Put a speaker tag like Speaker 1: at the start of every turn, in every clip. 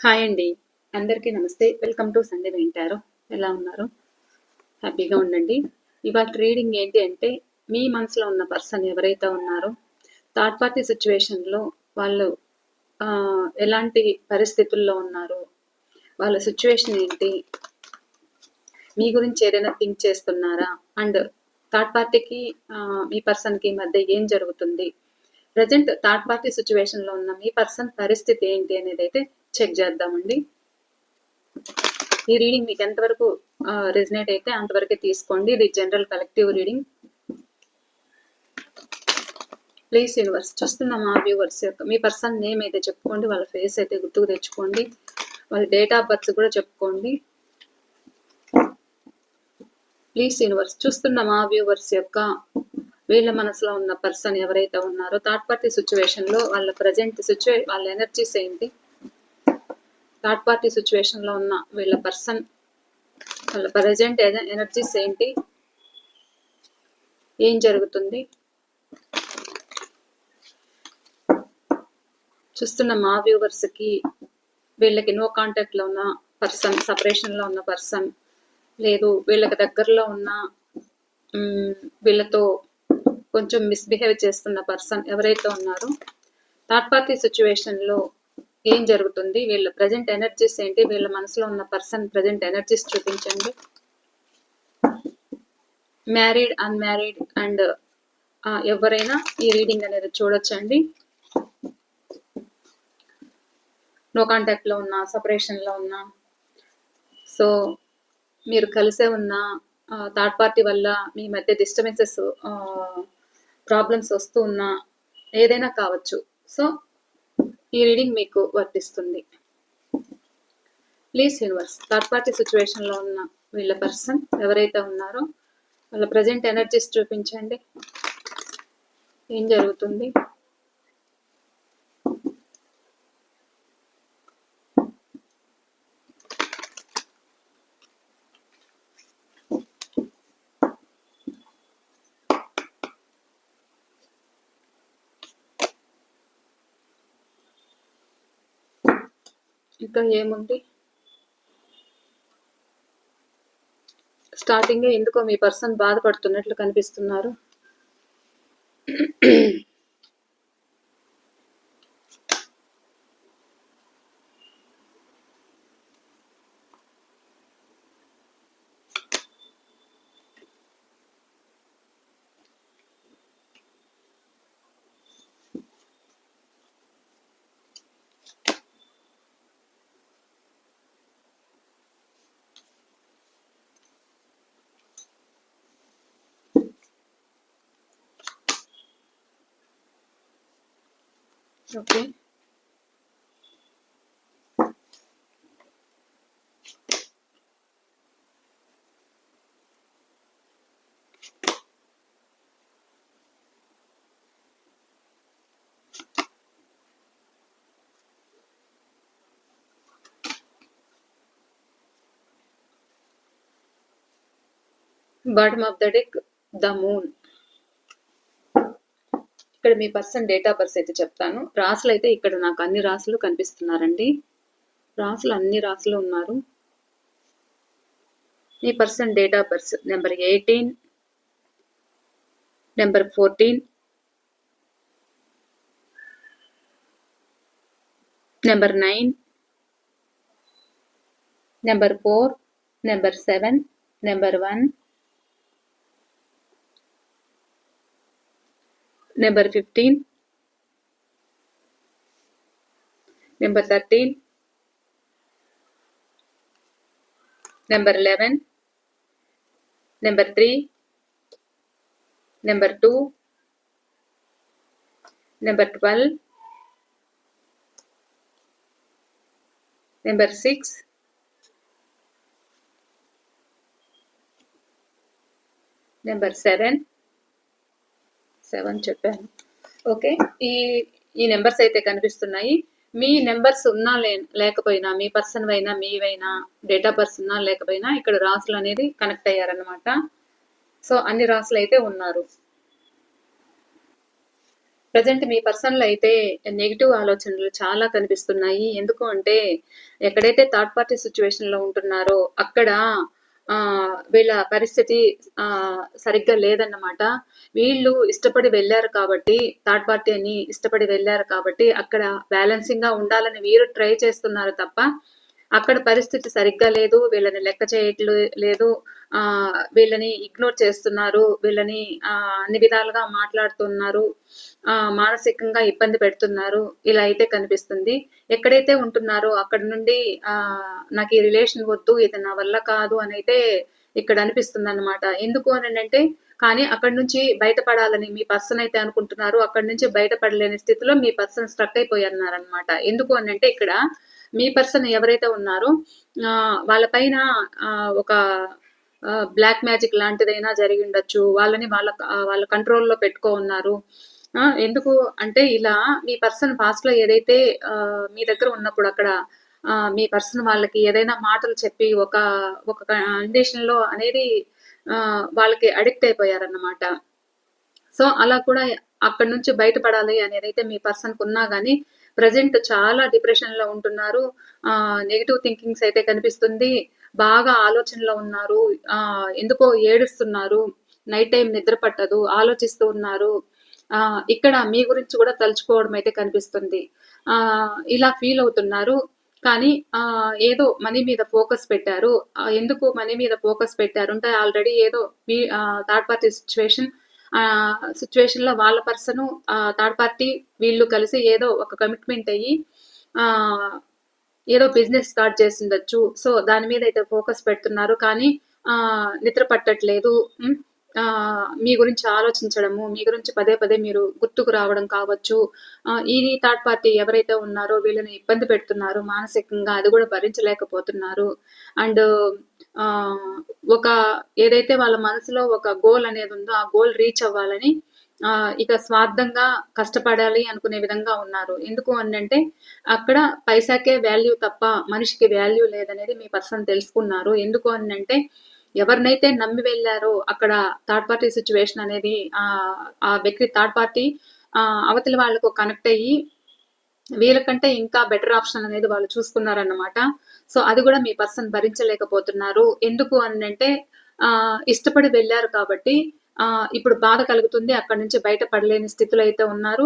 Speaker 1: Hi అండి. అందరికీ నమస్తే. వెల్కమ్ టు సండే వింటారు. ఎలా ఉన్నారు? హ్యాపీగా ఉండండి. ఇవాళ రీడింగ్ ఏంటి అంటే, మీ మనసులో ఉన్న పర్సన్ ఎవరైతే ఉన్నారో, థర్డ్ పార్టీ సిట్యుయేషన్‌లో వాళ్ళు ఎలాంటి పరిస్థితుల్లో ఉన్నారు? వాళ్ళ సిట్యుయేషన్ ఏంటి? మీ గురించి ఏదైనా థింక్ చేస్తున్నారా? అండ్ థర్డ్ పార్టీకి మీ పర్సన్‌కి మధ్య ఏం జరుగుతుంది? ప్రెజెంట్ థర్డ్ పార్టీ సిట్యుయేషన్‌లో ఉన్న మీ పర్సన్ పరిస్థితి ఏంటి అనేదైతే చెక్ చేద్దామండి. ఈ రీడింగ్ మీకు ఎంతవరకు రెజినేట్ అయితే అంతవరకే తీసుకోండి. ఇది general collective reading. Please universe చూస్తున్న మా వ్యూవర్స్ యొక్క మీ పర్సన్ నేమ్ అయితే చెప్పుకోండి, వాళ్ళ ఫేస్ అయితే గుర్తుకు తెచ్చుకోండి, వాళ్ళ డేట్ ఆఫ్ బర్త్ కూడా చెప్పుకోండి. ప్లీజ్ యూనివర్స్ చూస్తున్న మా వ్యూవర్స్ యొక్క వీళ్ళ మనసులో ఉన్న పర్సన్ ఎవరైతే ఉన్నారో థర్డ్ పార్టీ సిచ్యువేషన్లో వాళ్ళ ప్రజెంట్ వాళ్ళ ఎనర్జీస్ ఏంటి? థర్డ్ పార్టీ సిచ్యువేషన్లో ఉన్న వీళ్ళ పర్సన్ వాళ్ళ ప్రజెంట్ ఎనర్జీస్ ఏంటి? ఏం జరుగుతుంది? చూస్తున్న మా వ్యూవర్స్కి వీళ్ళకి నో కాంటాక్ట్లో ఉన్న పర్సన్, సపరేషన్లో ఉన్న పర్సన్, లేదు వీళ్ళకి దగ్గరలో ఉన్న వీళ్ళతో కొంచెం మిస్బిహేవ్ చేస్తున్న పర్సన్ ఎవరైతే ఉన్నారో థర్డ్ పార్టీ సిచ్యువేషన్లో ఏం జరుగుతుంది? వీళ్ళ ప్రజెంట్ ఎనర్జీస్ ఏంటి? వీళ్ళ మనసులో ఉన్న పర్సన్ ప్రజెంట్ ఎనర్జీస్ చూపించండి. మ్యారీడ్, అన్మ్యారీడ్ అండ్ ఎవరైనా ఈ రీడింగ్ అనేది చూడొచ్చండి. నో కాంటాక్ట్లో ఉన్నా, సపరేషన్లో ఉన్నా, సో మీరు కలిసే ఉన్న థర్డ్ పార్టీ వల్ల మీ మధ్య డిస్టర్బెన్సెస్, ప్రాబ్లమ్స్ వస్తూ ఉన్నా ఏదైనా కావచ్చు. సో ఈ రీడింగ్ మీకు వర్తిస్తుంది. ప్లీజ్ యూనివర్స్ థర్డ్ పార్టీ సిచ్యువేషన్లో ఉన్న వీళ్ళ పర్సన్ ఎవరైతే ఉన్నారో వాళ్ళ ప్రజెంట్ ఎనర్జీస్ చూపించండి. ఏం జరుగుతుంది? ఇంకా ఏముంది? స్టార్టింగే ఎందుకో మీ పర్సన్ బాధపడుతున్నట్లు కనిపిస్తున్నారు. Okay, bottom of the deck the moon. ఇక్కడ మీ పర్సన్ డేట్ ఆఫ్ బర్త్ అయితే చెప్తాను. రాసులు అయితే ఇక్కడ నాకు అన్ని రాసులు కనిపిస్తున్నారండి. రాసులు అన్ని రాసులు ఉన్నారు. మీ person date of birth number 18, number 14, number 9, number 4, number 7, number 1, number 15, number 13, number 11, number 3, number 2, number 12, number 6, number 7 చెప్పాను. ఓకే, ఈ నెంబర్స్ అయితే కనిపిస్తున్నాయి. మీ నెంబర్స్ ఉన్నా లేకపోయినా, మీ పర్సన్ అయినా మీవైనా, డేట్ ఆఫ్ బర్త్ ఉన్నా లేకపోయినా ఇక్కడ రాసులు అనేది కనెక్ట్ అయ్యారనమాట. సో అన్ని రాసులు అయితే ఉన్నారు. ప్రెజెంట్ మీ పర్సన్‌లో అయితే నెగెటివ్ ఆలోచనలు చాలా కనిపిస్తున్నాయి. ఎందుకు అంటే, ఎక్కడైతే థర్డ్ పార్టీ సిట్యుయేషన్‌లో ఉంటున్నారో అక్కడ వీళ్ళ పరిస్థితి సరిగ్గా లేదన్నమాట. వీళ్ళు ఇష్టపడి వెళ్లారు కాబట్టి, థర్డ్ పార్టీ అని ఇష్టపడి వెళ్లారు కాబట్టి, అక్కడ బ్యాలెన్సింగ్‌గా ఉండాలని వీరు ట్రై చేస్తున్నారు తప్ప, అక్కడ పరిస్థితి సరిగ్గా లేదు. వీళ్ళని లెక్క లేదు. వీళ్ళని ఇగ్నోర్ చేస్తున్నారు. వీళ్ళని అన్ని విధాలుగా మాట్లాడుతున్నారు. మానసికంగా ఇబ్బంది పెడుతున్నారు. ఇలా అయితే కనిపిస్తుంది. ఎక్కడైతే ఉంటున్నారో అక్కడి నుండి నాకు ఈ రిలేషన్ వద్దు. ఇది నా వల్ల కాదు అనైతే ఇక్కడ అనిపిస్తుందన్నమాట. ఎందుకు అనంటే కానీ అక్కడి నుంచి బయటపడాలని మీ పర్సన్ అయితే అనుకుంటున్నారు. అక్కడి నుంచి బయటపడలేని స్థితిలో మీ పర్సన్ స్ట్రక్ అయిపోయన్నారనమాట. ఎందుకు అనంటే ఇక్కడ మీ పర్సన్ ఎవరైతే ఉన్నారో వాళ్ళ పైన ఒక బ్లాక్ మ్యాజిక్ లాంటిదైనా జరిగిండొచ్చు. వాళ్ళని వాళ్ళ కంట్రోల్‌లో పెట్టుకోనున్నారు. ఎందుకు అంటే ఇలా మీ పర్సన్ పాస్ట్‌లో ఏదైతే మీ దగ్గర ఉన్నప్పుడు అక్కడ మీ పర్సన్ వాళ్ళకి ఏదైనా మాటలు చెప్పి ఒక కండిషన్‌లో అనేది వాళ్ళకి అడిక్ట్ అయిపోయారన్నమాట. సో, అలా కూడా అక్కడి నుంచి బయటపడాలి అనేదైతే మీ పర్సన్‌కున్నా గానీ, ప్రెజెంట్ చాలా డిప్రెషన్‌లో ఉంటున్నారు. నెగెటివ్ థింకింగ్స్ అయితే కనిపిస్తుంది. బాగా ఆలోచనలో ఉన్నారు. ఎందుకో ఏడుస్తున్నారు. నైట్ టైమ్ నిద్ర పట్టదు. ఆలోచిస్తూ ఉన్నారు. ఇక్కడ మీ గురించి కూడా తలుచుకోవడం అయితే కనిపిస్తుంది. ఇలా ఫీల్ అవుతున్నారు. కానీ ఏదో మనీ మీద ఫోకస్ పెట్టారు. ఎందుకు మనీ మీద ఫోకస్ పెట్టారు అంటే ఆల్రెడీ ఏదో థర్డ్ పార్టీ సిట్యుయేషన్‌లో వాళ్ళ పర్సను థర్డ్ పార్టీ వీళ్ళు కలిసి ఏదో ఒక కమిట్మెంట్ అయ్యి ఏదో బిజినెస్ స్టార్ట్ చేసుండొచ్చు. సో, దాని మీద అయితే ఫోకస్ పెడుతున్నారు. కానీ నిద్ర పట్టట్లేదు. మీ గురించి ఆలోచించడము, మీ గురించి పదే పదే మీరు గుర్తుకు రావడం కావచ్చు. ఇది థర్డ్ పార్టీ ఎవరైతే ఉన్నారో వీళ్ళని ఇబ్బంది పెడుతున్నారు మానసికంగా. అది కూడా భరించలేకపోతున్నారు. అండ్ ఒక ఏదైతే వాళ్ళ మనసులో ఒక గోల్ అనేది ఉందో, ఆ గోల్ రీచ్ అవ్వాలని ఇక స్వార్థంగా కష్టపడాలి అనుకునే విధంగా ఉన్నారు. ఎందుకు అనంటే అక్కడ పైసాకే వాల్యూ తప్ప మనిషికి వాల్యూ లేదనేది మీ పర్సన్ తెలుసుకున్నారు. ఎందుకు అనంటే ఎవరినైతే నమ్మి వెళ్లారో అక్కడ థర్డ్ పార్టీ సిట్యుయేషన్ అనేది ఆ వ్యక్తి థర్డ్ పార్టీ అవతల వాళ్ళకు కనెక్ట్ అయ్యి వీళ్ళకంటే ఇంకా బెటర్ ఆప్షన్ అనేది వాళ్ళు చూసుకున్నారన్నమాట. సో, అది కూడా మీ పర్సన్ భరించలేకపోతున్నారు. ఎందుకు అనంటే ఇష్టపడి వెళ్లారు కాబట్టి ఇప్పుడు బాధ కలుగుతుంది. అక్కడి నుంచి బయట పడలేని స్థితిలో అయితే ఉన్నారు.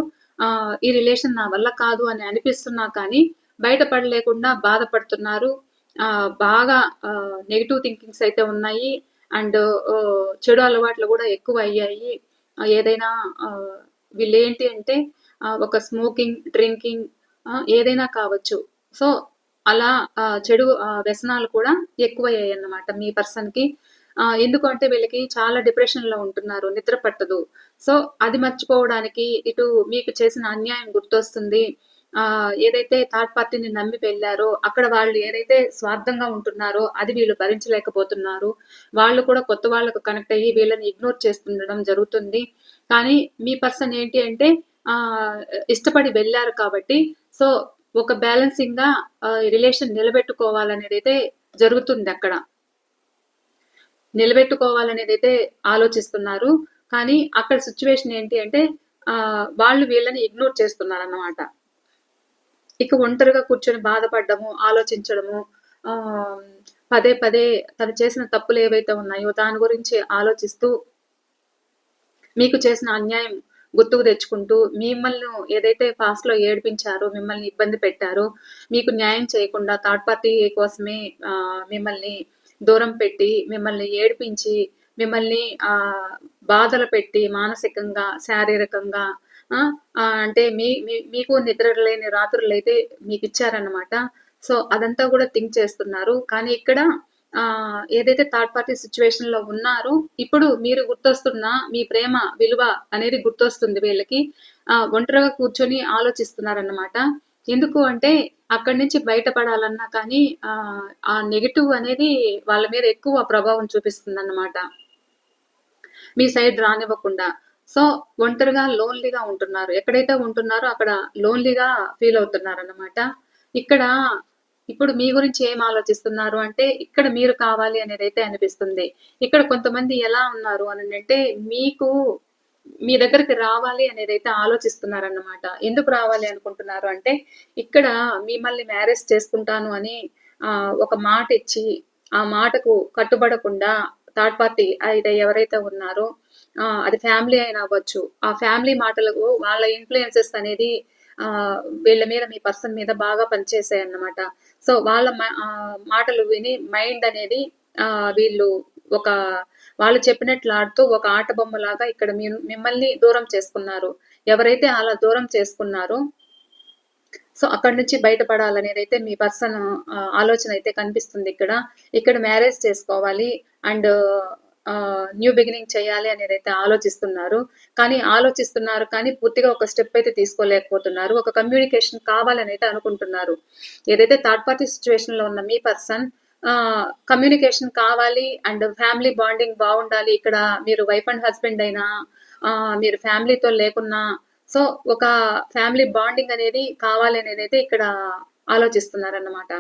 Speaker 1: ఈ రిలేషన్ నా వల్ల కాదు అని అనిపిస్తున్నా కానీ బయట పడలేకుండా బాధపడుతున్నారు. బాగా నెగెటివ్ థింకింగ్స్ అయితే ఉన్నాయి. అండ్ చెడు అలవాట్లు కూడా ఎక్కువయ్యాయి. ఏదైనా వీళ్ళేంటి అంటే ఒక స్మోకింగ్, డ్రింకింగ్ ఏదైనా కావచ్చు. సో, అలా చెడు వ్యసనాలు కూడా ఎక్కువయ్యాయన్నమాట మీ పర్సన్‌కి. ఎందుకంటే వీళ్ళకి చాలా డిప్రెషన్‌లో ఉంటున్నారు. నిద్ర పట్టదు. సో, అది మర్చిపోవడానికి ఇటు మీకు చేసిన అన్యాయం గుర్తొస్తుంది. ఏదైతే థర్డ్ పార్టీని నమ్మి వెళ్లారో, అక్కడ వాళ్ళు ఏదైతే స్వార్థంగా ఉంటున్నారో, అది వీళ్ళు భరించలేకపోతున్నారు. వాళ్ళు కూడా కొత్త వాళ్ళకు కనెక్ట్ అయ్యి వీళ్ళని ఇగ్నోర్ చేస్తుండడం జరుగుతుంది. కానీ మీ పర్సన్ ఏంటి అంటే ఇష్టపడి వెళ్లారు కాబట్టి, సో, ఒక బ్యాలెన్సింగ్‌గా రిలేషన్ నిలబెట్టుకోవాలనేదైతే జరుగుతుందక్కడ. నిలబెట్టుకోవాలనేదైతే ఆలోచిస్తున్నారు. కానీ అక్కడ సిట్యుయేషన్ ఏంటి అంటే వాళ్ళు వీళ్ళని ఇగ్నోర్ చేస్తున్నారన్నమాట. ఇక ఒంటరిగా కూర్చొని బాధపడ్డము, ఆలోచించడము, పదే పదే తను చేసిన తప్పులేవైతే ఉన్నాయో దాని గురించి ఆలోచిస్తూ, మీకు చేసిన అన్యాయం గుర్తుకు తెచ్చుకుంటూ, మిమ్మల్ని ఏదైతే పాస్ట్‌లో ఏడిపించారో, మిమ్మల్ని ఇబ్బంది పెట్టారో, మీకు న్యాయం చేయకుండా థర్డ్ పార్టీ కోసమే మిమ్మల్ని దూరం పెట్టి, మిమ్మల్ని ఏడిపించి, మిమ్మల్ని బాధలు పెట్టి మానసికంగా, శారీరకంగా అంటే మీకు నిద్ర లేని రాత్రులైతే మీకిచ్చారన్నమాట. సో, అదంతా గూడా థింక్ చేస్తున్నారు. కానీ ఇక్కడ ఏదైతే థర్డ్ పార్టీ సిట్యుయేషన్‌లో ఉన్నారో, ఇప్పుడు మీరు గుర్తొస్తున్న మీ ప్రేమ విలువ అనేది గుర్తొస్తుంది వీళ్ళకి. ఒంటరిగా కూర్చొని ఆలోచిస్తున్నారన్నమాట. ఎందుకు అంటే అక్కడి నుంచి బయటపడాలన్నా కానీ ఆ నెగెటివ్ అనేది వాళ్ళ మీద ఎక్కువ ప్రభావం చూపిస్తుందన్నమాట. మీ సైడ్ రానివ్వకుండా. సో, ఒంటరిగా లోన్‌లీగా ఉంటున్నారు. ఎక్కడైతే ఉంటున్నారో అక్కడ లోన్‌లీగా ఫీల్ అవుతున్నారన్నమాట. ఇక్కడ ఇప్పుడు మీ గురించి ఏం ఆలోచిస్తున్నారు అంటే, ఇక్కడ మీరు కావాలి అనేదైతే అనిపిస్తుంది. ఇక్కడ కొంతమంది ఎలా ఉన్నారు అనంటే, మీకు మీ దగ్గరికి రావాలి అనేదైతే ఆలోచిస్తున్నారన్నమాట. ఎందుకు రావాలి అనుకుంటున్నారు అంటే, ఇక్కడ మిమ్మల్ని మ్యారేజ్ చేసుకుంటాను అని ఒక మాటిచ్చి, ఆ మాటకు కట్టుబడకుండా థర్డ్ పార్టీ అయితే ఎవరైతే ఉన్నారో అది ఫ్యామిలీ అయినా అవ్వచ్చు. ఆ ఫ్యామిలీ మాటలకు వాళ్ళ ఇన్‌ఫ్లుయెన్సెస్ అనేది వీళ్ళ మీద మీ పర్సన్ మీద బాగా పనిచేసాయన్నమాట. సో, వాళ్ళ మాటలు విని మైండ్ అనేది వీళ్ళు ఒక వాళ్ళు చెప్పినట్లు ఆడుతూ ఒక ఆట బొమ్మలాగా ఇక్కడ మిమ్మల్ని దూరం చేసుకున్నారు. ఎవరైతే అలా దూరం చేసుకున్నారో సో, అక్కడి నుంచి బయటపడాలనేదైతే మీ పర్సన్ ఆలోచన అయితే కనిపిస్తుంది ఇక్కడ. ఇక్కడ మ్యారేజ్ చేసుకోవాలి అండ్ న్యూ బిగినింగ్ చేయాలి అనేదైతే ఆలోచిస్తున్నారు. కానీ పూర్తిగా ఒక స్టెప్ అయితే తీసుకోలేకపోతున్నారు. ఒక కమ్యూనికేషన్ కావాలని అయితే అనుకుంటున్నారు. ఏదైతే థర్డ్ పార్టీ సిట్యుయేషన్‌లో ఉన్న మీ పర్సన్ కమ్యూనికేషన్ కావాలి అండ్ ఫ్యామిలీ బాండింగ్ బావుండాలి. ఇక్కడ మీరు వైఫ్ అండ్ హస్బెండ్ అయినా, మీరు ఫ్యామిలీతో లేకున్నా సో, ఒక ఫ్యామిలీ బాండింగ్ అనేది కావాలి అనేదైతే ఇక్కడ ఆలోచిస్తున్నారన్నమాట.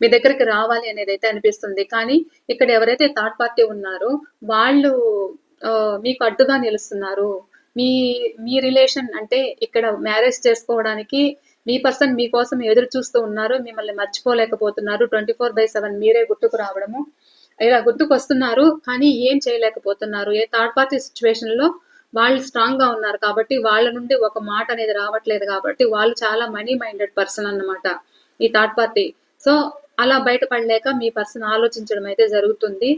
Speaker 1: మీ దగ్గరికి రావాలి అనేదైతే అనిపిస్తుంది. కానీ ఇక్కడ ఎవరైతే థర్డ్ పార్టీ ఉన్నారో వాళ్ళు మీకు అడ్డుగా నిలుస్తున్నారు. మీ మీ రిలేషన్ అంటే ఇక్కడ మ్యారేజ్ చేసుకోవడానికి మీ పర్సన్ మీకోసం ఎదురు చూస్తూ ఉన్నారు. మిమ్మల్ని మర్చిపోలేకపోతున్నారు. 24/7 మీరే గుర్తుకు రావడము. ఇలా గుర్తుకొస్తున్నారు. కానీ ఏం చేయలేకపోతున్నారు. ఏ థర్డ్ పార్టీ సిట్యుయేషన్‌లో వాళ్ళు స్ట్రాంగ్‌గా ఉన్నారు కాబట్టి వాళ్ళ నుండి ఒక మాట అనేది రావట్లేదు కాబట్టి వాళ్ళు చాలా మనీ మైండెడ్ పర్సన్ అన్నమాట. ఈ థర్డ్ పార్టీ. సో, అలా బయటపడలేక మీ పర్సన్ ఆలోచించడం అయితే జరుగుతుంది.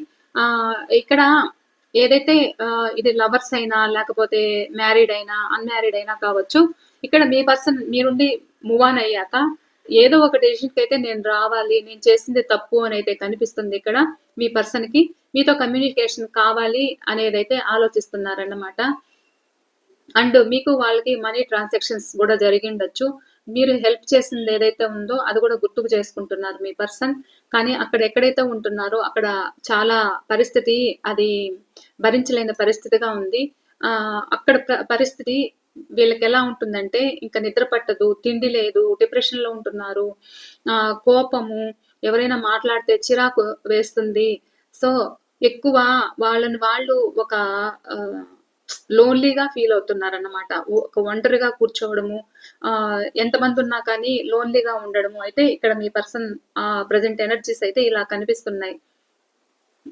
Speaker 1: ఇక్కడ ఏదైతే ఇది లవర్స్ అయినా, లేకపోతే మ్యారీడ్ అయినా, అన్‌మ్యారీడ్ అయినా కావచ్చు. ఇక్కడ మీ పర్సన్ మీ నుండి మూవ్ ఆన్ అయ్యాక ఏదో ఒక డెసిషన్‌కైతే నేను రావాలి. నేను చేసింది తప్పు అనైతే కనిపిస్తుంది ఇక్కడ మీ పర్సన్‌కి. మీతో కమ్యూనికేషన్ కావాలి అనేదైతే ఆలోచిస్తున్నారన్నమాట. అండ్ మీకు వాళ్ళకి మనీ ట్రాన్సాక్షన్స్ గూడా జరిగిండొచ్చు. మీరు హెల్ప్ చేసింది ఏదైతే ఉందో అది గూడా గుర్తుకు చేసుకుంటున్నారు మీ పర్సన్. కానీ అక్కడ ఎక్కడైతే ఉంటున్నారో అక్కడ చాలా పరిస్థితి అది భరించలేని పరిస్థితిగా ఉంది. అక్కడ పరిస్థితి వీళ్ళకెలా ఉంటుందంటే ఇంక నిద్ర పట్టదు, తిండి లేదు, డిప్రెషన్‌లో ఉంటున్నారు. కోపము, ఎవరైనా మాట్లాడితే చిరాకు వేస్తుంది. సో, ఎక్కువ వాళ్ళని వాళ్ళు ఒక లోన్లీగా ఫీల్ అవుతున్నారన్నమాట. ఒక ఒంటరిగా కూర్చోవడము, ఎంతమంది ఉన్నా కానీ లోన్లీగా ఉండడము అయితే ఇక్కడ మీ పర్సన్ ప్రెజెంట్ ఎనర్జీస్ అయితే ఇలా కనిపిస్తున్నాయి.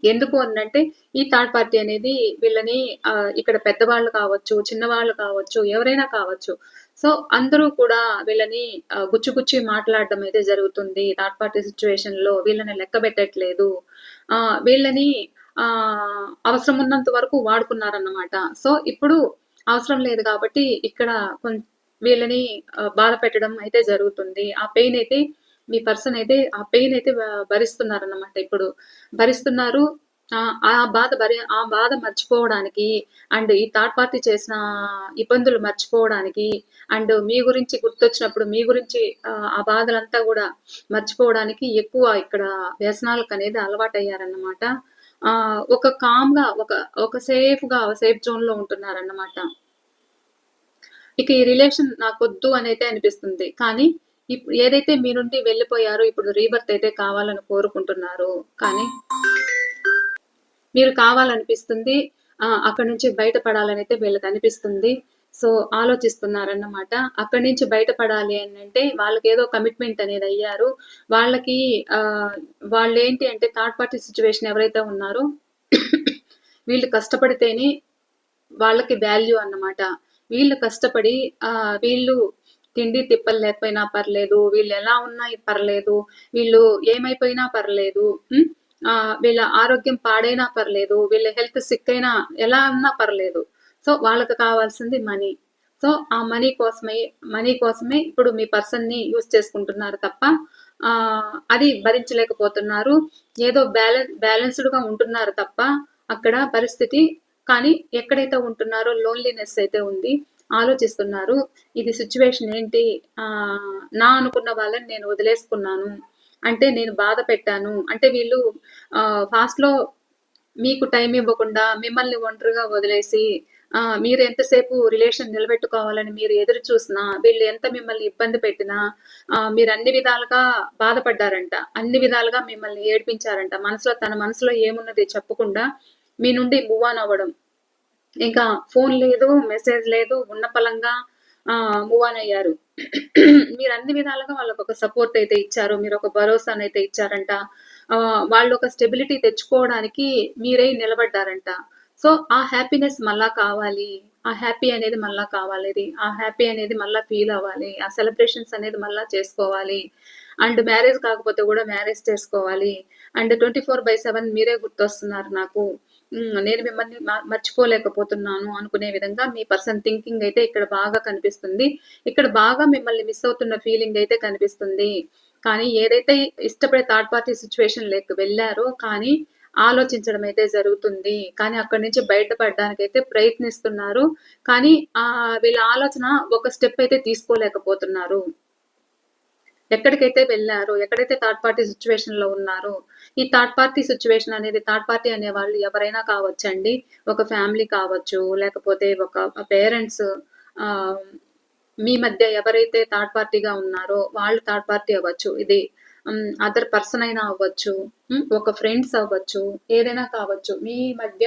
Speaker 1: ఎందుకు అనంటే ఈ థర్డ్ పార్టీ అనేది వీళ్ళని ఇక్కడ పెద్దవాళ్ళు కావచ్చు, చిన్నవాళ్ళు కావచ్చు, ఎవరైనా కావచ్చు. సో, అందరూ కూడా వీళ్ళని గుచ్చి మాట్లాడడం అయితే జరుగుతుంది. థర్డ్ పార్టీ సిట్యుయేషన్‌లో వీళ్ళని లెక్కబెట్టట్లేదు. వీళ్ళని అవసరం ఉన్నంత వరకు వాడుకున్నారన్నమాట. సో, ఇప్పుడు అవసరం లేదు కాబట్టి ఇక్కడ వీళ్ళని బాధ పెట్టడం అయితే జరుగుతుంది. ఆ పెయిన్ అయితే మీ పర్సన్ అయితే ఆ పెయిన్ అయితే భరిస్తున్నారన్నమాట ఇప్పుడు. భరిస్తున్నారు. ఆ బాధ మర్చిపోవడానికి అండ్ ఈ థర్డ్ పార్టీ చేసిన ఇబ్బందులు మర్చిపోవడానికి అండ్ మీ గురించి గుర్తొచ్చినప్పుడు మీ గురించి ఆ బాధలంతా గూడా మర్చిపోవడానికి ఎక్కువ ఇక్కడ వ్యసనాలకనేది అలవాటయ్యారన్నమాట. ఒక కామ్‌గా ఒక సేఫ్ జోన్‌లో ఉంటున్నారన్నమాట. ఇక ఈ రిలేషన్ నాకొద్దు అనైతే అనిపిస్తుంది. కానీ ఏదైతే మీ నుండి వెళ్ళిపోయారో ఇప్పుడు రీబర్త్ అయితే కావాలని కోరుకుంటున్నారు. కానీ మీరు కావాలనిపిస్తుంది. అక్కడి నుంచి బయటపడాలనైతే వీళ్ళకనిపిస్తుంది. సో, ఆలోచిస్తున్నారన్నమాట. అక్కడి నుంచి బయటపడాలి అనంటే వాళ్ళకేదో కమిట్మెంట్ అనేది అయ్యారు. వాళ్ళకి వాళ్ళేంటి అంటే థర్డ్ పార్టీ సిట్యుయేషన్ ఎవరైతే ఉన్నారో వీళ్ళు కష్టపడితేనే వాళ్ళకి వాల్యూ అన్నమాట. వీళ్ళు కష్టపడి వీళ్ళు తిండి తిప్పలు లేకపోయినా పర్లేదు. వీళ్ళు ఎలా ఉన్నా పర్లేదు. వీళ్ళు ఏమైపోయినా పర్లేదు. వీళ్ళ ఆరోగ్యం పాడైనా పర్లేదు. వీళ్ళ హెల్త్ సిక్ అయినా ఎలా ఉన్నా పర్లేదు. సో, వాళ్ళకి కావాల్సింది మనీ. సో, ఆ మనీ కోసమే ఇప్పుడు మీ పర్సన్‌ని యూజ్ చేసుకుంటున్నారు తప్ప అది భరించలేకపోతున్నారు. ఏదో బ్యాలెన్స్‌డ్‌గా ఉంటున్నారు తప్ప అక్కడ పరిస్థితి కానీ ఎక్కడైతే ఉంటున్నారో లోన్లీనెస్ అయితే ఉంది. ఆలోచిస్తున్నారు. ఇది సిట్యుయేషన్ ఏంటి? నా అనుకున్న వాళ్ళని నేను వదిలేసుకున్నాను. అంటే నేను బాధ పెట్టాను. అంటే వీళ్ళు ఫాస్ట్‌లో మీకు టైమ్ ఇవ్వకుండా మిమ్మల్ని ఒంటరిగా వదిలేసి మీరు ఎంతసేపు రిలేషన్ నిలబెట్టుకోవాలని మీరు ఎదురు చూసినా, వీళ్ళు ఎంత మిమ్మల్ని ఇబ్బంది పెట్టినా మీరు అన్ని విధాలుగా బాధపడ్డారంట. అన్ని విధాలుగా మిమ్మల్ని ఏడిపించారంట. తన మనసులో ఏమున్నది చెప్పకుండా మీ నుండి మూవ్ ఆన్ అవ్వడం. ఇంకా ఫోన్ లేదు, మెసేజ్ లేదు. ఉన్న పలంగా మూవ్ ఆన్ అయ్యారు. మీరు అన్ని విధాలుగా వాళ్ళకొక సపోర్ట్ అయితే ఇచ్చారు. మీరొక భరోసానైతే ఇచ్చారంట. వాళ్ళొక స్టెబిలిటీ తెచ్చుకోవడానికి మీరై నిలబడ్డారంట. సో, ఆ హ్యాపీనెస్ మళ్ళా కావాలి. ఆ హ్యాపీ అనేది మళ్ళా కావాలిది. ఆ హ్యాపీ అనేది మళ్ళా ఫీల్ అవ్వాలి. ఆ సెలబ్రేషన్స్ అనేది మళ్ళా చేసుకోవాలి. అండ్ మ్యారేజ్ కాకపోతే గూడా మ్యారేజ్ చేసుకోవాలి. అండ్ 24/7 మీరే గుర్తొస్తున్నారు నాకు. నేను మిమ్మల్ని మర్చిపోలేకపోతున్నాను అనుకునే విధంగా మీ పర్సన్ థింకింగ్ అయితే ఇక్కడ బాగా కనిపిస్తుంది. ఇక్కడ బాగా మిమ్మల్ని మిస్ అవుతున్న ఫీలింగ్ అయితే కనిపిస్తుంది. కానీ ఏదైతే ఇష్టపడే థర్డ్ పార్టీ సిట్యుయేషన్‌లోకి వెళ్లారో కానీ ఆలోచించడం అయితే జరుగుతుంది. కానీ అక్కడి నుంచి బయటపడడానికైతే ప్రయత్నిస్తున్నారు. కానీ వీళ్ళ ఆలోచన ఒక స్టెప్ అయితే తీసుకోలేకపోతున్నారు. ఎక్కడికైతే వెళ్లారో, ఎక్కడైతే థర్డ్ పార్టీ సిట్యుయేషన్‌లో ఉన్నారో, ఈ థర్డ్ పార్టీ సిట్యుయేషన్ అనేది థర్డ్ పార్టీ అనేవాళ్ళు ఎవరైనా కావచ్చండి. ఒక ఫ్యామిలీ కావచ్చు, లేకపోతే ఒక పేరెంట్స్ ఆహ్, మీ మధ్య ఎవరైతే థర్డ్ పార్టీగా ఉన్నారో వాళ్ళు థర్డ్ పార్టీ అవ్వచ్చు. ఇది అదర్ పర్సన్ అయినా అవ్వచ్చు. ఒక ఫ్రెండ్స్ అవ్వచ్చు. ఏదైనా కావచ్చు. మీ మధ్య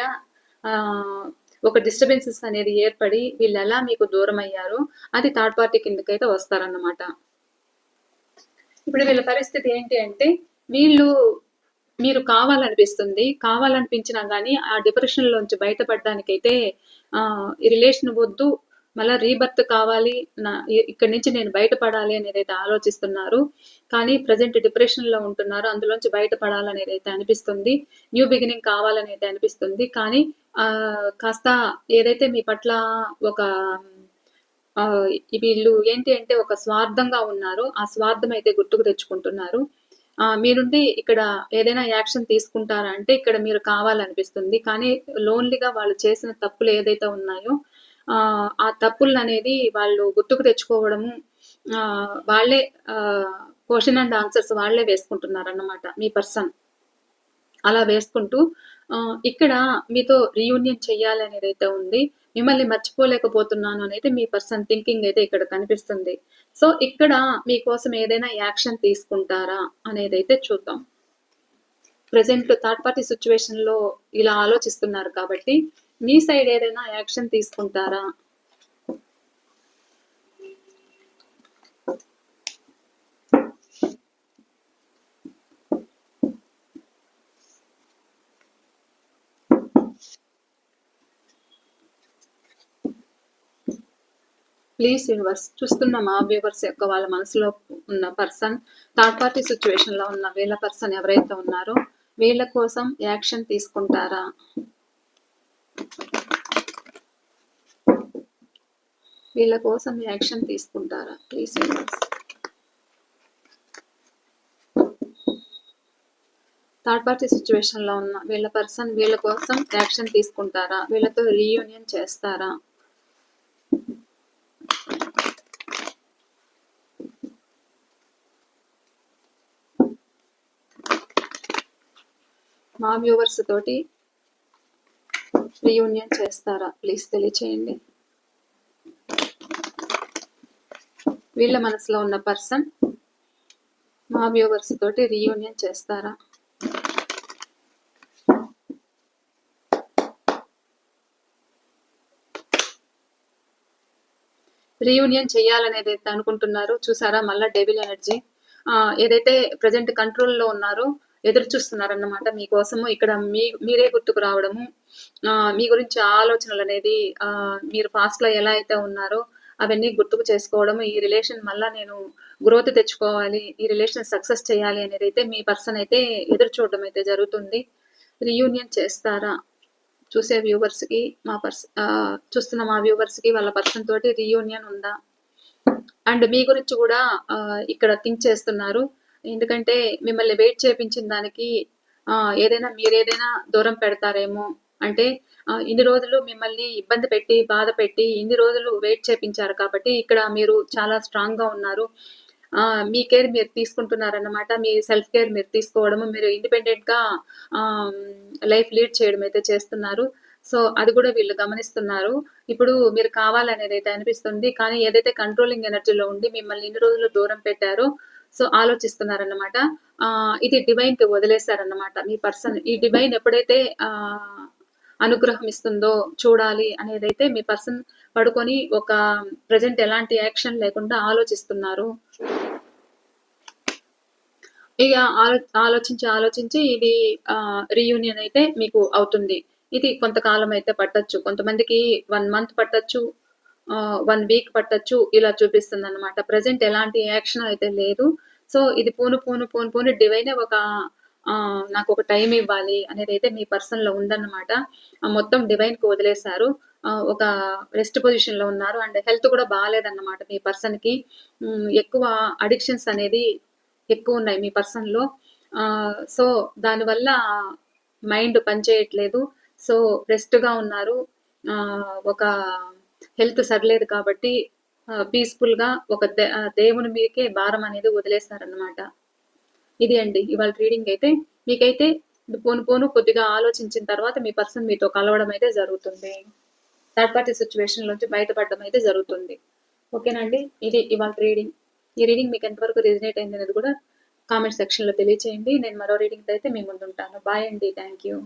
Speaker 1: ఆహ్, ఒక డిస్టర్బెన్సెస్ అనేది ఏర్పడి వీళ్ళెలా మీకు దూరమయ్యారో అది థర్డ్ పార్టీ కిందకైతే వస్తారన్నమాట. ఇప్పుడు వీళ్ళ పరిస్థితి ఏంటి అంటే, వీళ్ళు మీరు కావాలనిపిస్తుంది. కావాలనిపించినా గానీ, ఆ డిప్రెషన్‌లోంచి బయటపడడానికైతే ఈ రిలేషన్ వద్దు, మళ్ళా రీబర్త్ కావాలి, ఇక్కడి నుంచి నేను బయటపడాలి అనేదైతే ఆలోచిస్తున్నారు. కానీ ప్రెజెంట్ డిప్రెషన్‌లో ఉంటున్నారు. అందులోంచి బయటపడాలనేదైతే అనిపిస్తుంది. న్యూ బిగినింగ్ కావాలనైతే అనిపిస్తుంది. కానీ కాస్త ఏదైతే మీ పట్ల ఒక ఆహ్, వీళ్ళు ఏంటి అంటే ఒక స్వార్థంగా ఉన్నారో, ఆ స్వార్థం అయితే గుర్తుకు తెచ్చుకుంటున్నారు. మీ నుండి ఇక్కడ ఏదైనా యాక్షన్ తీసుకుంటారా అంటే, ఇక్కడ మీరు కావాలనిపిస్తుంది. కానీ లోన్‌లీగా వాళ్ళు చేసిన తప్పులు ఏదైతే ఉన్నాయో, ఆ తప్పులననేది వాళ్ళు గుర్తుకు తెచ్చుకోవడము, వాళ్ళే క్వెషన్ అండ్ ఆన్సర్స్ వాళ్ళే వేసుకుంటున్నారన్నమాట మీ పర్సన్. అలా వేసుకుంటూ ఇక్కడ మీతో రీయూనియన్ చేయాలనేదైతే ఉంది. మిమ్మల్ని మర్చిపోలేకపోతున్నాను అనేది మీ పర్సన్ థింకింగ్ అయితే ఇక్కడ కనిపిస్తుంది. సో, ఇక్కడ మీకోసం ఏదైనా యాక్షన్ తీసుకుంటారా అనేదైతే చూద్దాం. ప్రెజెంట్ థర్డ్ పార్టీ సిట్యుయేషన్‌లో ఇలా ఆలోచిస్తున్నారు కాబట్టి, మీ సైడ్ ఏదైనా యాక్షన్ తీసుకుంటారా? ప్లీజ్ యూనివర్స్ చూస్తున్న మా వ్యూవర్స్ యొక్క వాళ్ళ మనసులో ఉన్న పర్సన్ థర్డ్ పార్టీ సిచ్యువేషన్‌లో ఉన్న వీళ్ళ పర్సన్ ఎవరైతే ఉన్నారో వీళ్ళ కోసం యాక్షన్ తీసుకుంటారా? వీళ్ళ కోసం యాక్షన్ తీసుకుంటారా? Please universe. థర్డ్ పార్టీ సిచ్యువేషన్‌లో ఉన్న వీళ్ళ పర్సన్ వీళ్ళ కోసం యాక్షన్ తీసుకుంటారా? వీళ్ళతో రీయూనియన్ చేస్తారా? మా వ్యూవర్స్ తోటి రీయూనియన్ చేస్తారా? ప్లీజ్ తెలియచేయండి. వీళ్ళ మనసులో ఉన్న పర్సన్ మా వ్యూవర్స్ తోటి రీయూనియన్ చేస్తారా? రీయూనియన్ చేయాలనేది అయితే అనుకుంటున్నారు చూసారా మళ్ళా డెవిల్ ఎనర్జీ ఏదైతే ప్రజెంట్ కంట్రోల్లో ఉన్నారో ఎదురు చూస్తున్నారన్నమాట మీకోసము ఇక్కడ మీరే గుర్తుకు రావడము మీ గురించి ఆలోచనలు అనేది మీరు పాస్ట్లో ఎలా అయితే ఉన్నారో అవన్నీ గుర్తుకు చేసుకోవడం ఈ రిలేషన్ మళ్ళా నేను గ్రోత్ తెచ్చుకోవాలి ఈ రిలేషన్ సక్సెస్ చేయాలి అనేది అయితే మీ పర్సన్ అయితే ఎదురు చూడడం అయితే జరుగుతుంది రీయూనియన్ చేస్తారా చూసే వ్యూవర్స్కి చూస్తున్న మా వ్యూవర్స్కి వాళ్ళ పర్సన్ తోటి రీయూనియన్ ఉందా అండ్ మీ గురించి కూడా ఇక్కడ థింక్ చేస్తున్నారు ఎందుకంటే మిమ్మల్ని వెయిట్ చేపించిన దానికి మీరేదైనా దూరం పెడతారేమో అంటే ఇన్ని రోజులు మిమ్మల్ని ఇబ్బంది పెట్టి బాధ పెట్టి ఇన్ని రోజులు వెయిట్ చేపించారు కాబట్టి ఇక్కడ మీరు చాలా స్ట్రాంగ్గా ఉన్నారు మీ కేర్ మీరు తీసుకుంటున్నారన్నమాట మీ సెల్ఫ్ కేర్ మీరు తీసుకోవడము మీరు ఇండిపెండెంట్గా లైఫ్ లీడ్ చేయడం అయితే చేస్తున్నారు సో అది కూడా వీళ్ళు గమనిస్తున్నారు ఇప్పుడు మీరు కావాలనేది అయితే అనిపిస్తుంది కానీ ఏదైతే కంట్రోలింగ్ ఎనర్జీలో ఉండి మిమ్మల్ని ఇన్ని రోజులు దూరం పెట్టారో సో ఆలోచిస్తున్నారన్నమాట ఇది డివైన్కి వదిలేశారన్నమాట మీ పర్సన్ ఈ డివైన్ ఎప్పుడైతే అనుగ్రహం ఇస్తుందో చూడాలి అనేదైతే మీ పర్సన్ పడుకొని ఒక ప్రెజెంట్ ఎలాంటి యాక్షన్ లేకుండా ఆలోచిస్తున్నారు. ఇక ఆలోచించి ఇది రీయూనియన్ అయితే మీకు అవుతుంది. ఇది కొంతకాలం అయితే పట్టొచ్చు. కొంతమందికి 1 మంత్ పట్టొచ్చు. 1 వీక్ పట్టొచ్చు. ఇలా చూపిస్తుందనమాట. ప్రెజెంట్ ఎలాంటి యాక్షన్ అయితే లేదు. సో, ఇది పోను డివైనే ఒక నాకొక టైమ్ ఇవ్వాలి అనేదైతే మీ పర్సన్‌లో ఉందన్నమాట. మొత్తం డివైన్‌కి వదిలేశారు. ఒక రెస్ట్ పొజిషన్‌లో ఉన్నారు. అండ్ హెల్త్ కూడా బాలేదన్నమాట మీ పర్సన్‌కి. ఎక్కువ అడిక్షన్స్ అనేది ఎక్కువున్నాయి మీ పర్సన్‌లో. సో, దానివల్ల మైండ్ పనిచేయట్లేదు. సో, రెస్ట్‌గా ఉన్నారు. ఒక హెల్త్ సరిలేదు కాబట్టి పీస్‌ఫుల్‌గా ఒక దేవుని మీదకే భారం అనేది వదిలేసారనమాట. ఇది అండి ఇవాళ రీడింగ్ అయితే. మీకైతే పోను కొద్దిగా ఆలోచించిన తర్వాత మీ పర్సన్ మీతో కలవడం అయితే జరుగుతుంది. థర్డ్ పార్టీ సిట్యుయేషన్ నుంచి బయటపడడం అయితే జరుగుతుంది. ఓకేనా అండి? ఇది ఇవాళ రీడింగ్. ఈ రీడింగ్ మీకు ఎంతవరకు రెజొనేట్ అయిందనేది కూడా కామెంట్ సెక్షన్‌లో తెలియచేయండి. నేను మరో రీడింగ్‌తో అయితే మీ ముందుంటాను. బాయ్ అండి. Thank you.